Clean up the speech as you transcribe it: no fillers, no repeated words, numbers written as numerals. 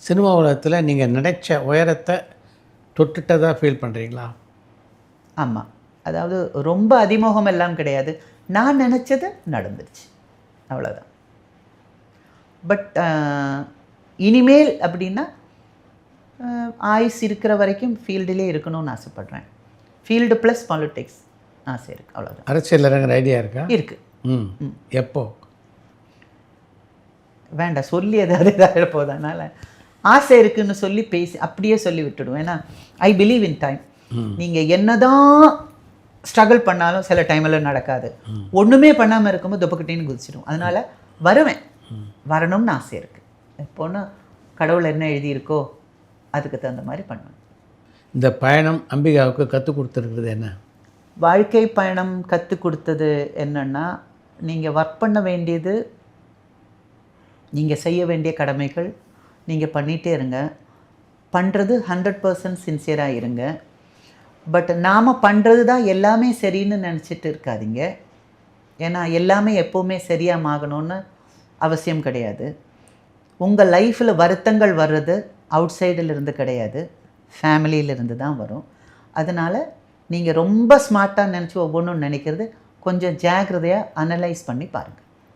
Cinema உலகத்தில் நீங்கள் நினைச்ச உயரத்தை தொட்டுட்டதாக ஃபீல் பண்ணுறீங்களா? ஆமாம். அதாவது ரொம்ப அதிமோகம் எல்லாம் கிடையாது. நான் நினச்சது நடந்துருச்சு, அவ்வளோதான். பட் இனிமேல் அப்படின்னா ஆயுஸ் இருக்கிற வரைக்கும் ஃபீல்டிலே இருக்கணும்னு ஆசைப்பட்றேன். ஃபீல்டு ப்ளஸ் பாலிட்டிக்ஸ் ஆசை இருக்குது, அவ்வளோதான். அரசியல் இறங்குற ஐடியா இருக்கா? இருக்குது. எப்போ? வேண்டாம், சொல்லி ஏதாவது இதாக போதனால ஆசை இருக்குதுன்னு சொல்லி பேசி அப்படியே சொல்லி விட்டுடுவோம். ஏன்னா ஐ பிலீவ் இன் டைம். நீங்கள் என்னதான் ஸ்ட்ரகிள் பண்ணாலும் சில டைமில் நடக்காது. ஒன்றுமே பண்ணாமல் இருக்கும்போது துப்பக்கிட்டின்னு குதிச்சிடும். அதனால் வருவேன், வரணும்னு ஆசை இருக்குது. எப்போன்னா கடவுள் என்ன எழுதியிருக்கோ அதுக்கு தகுந்த மாதிரி பண்ணுவேன். இந்த பயணம் அம்பிகாவுக்கு கற்றுக் கொடுத்துருக்குறது என்ன? வாழ்க்கை பயணம் கற்றுக் கொடுத்தது என்னென்னா, நீங்கள் ஒர்க் பண்ண வேண்டியது, நீங்கள் செய்ய வேண்டிய கடமைகள் நீங்கள் பண்ணிகிட்டே இருங்க. பண்ணுறது 100% சின்சியராக இருங்க. பட் நாம் பண்ணுறது தான் எல்லாமே சரின்னு நினச்சிட்டு இருக்காதீங்க. ஏன்னா எல்லாமே எப்போவுமே சரியாக ஆகணும்னு அவசியம் கிடையாது. உங்கள் லைஃப்பில் வருத்தங்கள் வர்றது அவுட் சைடிலிருந்து கிடையாது, ஃபேமிலியிலிருந்து தான் வரும். அதனால் நீங்கள் ரொம்ப ஸ்மார்ட்டாக நினச்சி ஒவ்வொன்றும் நினைக்கிறது கொஞ்சம் ஜாக்கிரதையாக அனலைஸ் பண்ணி பாருங்கள்.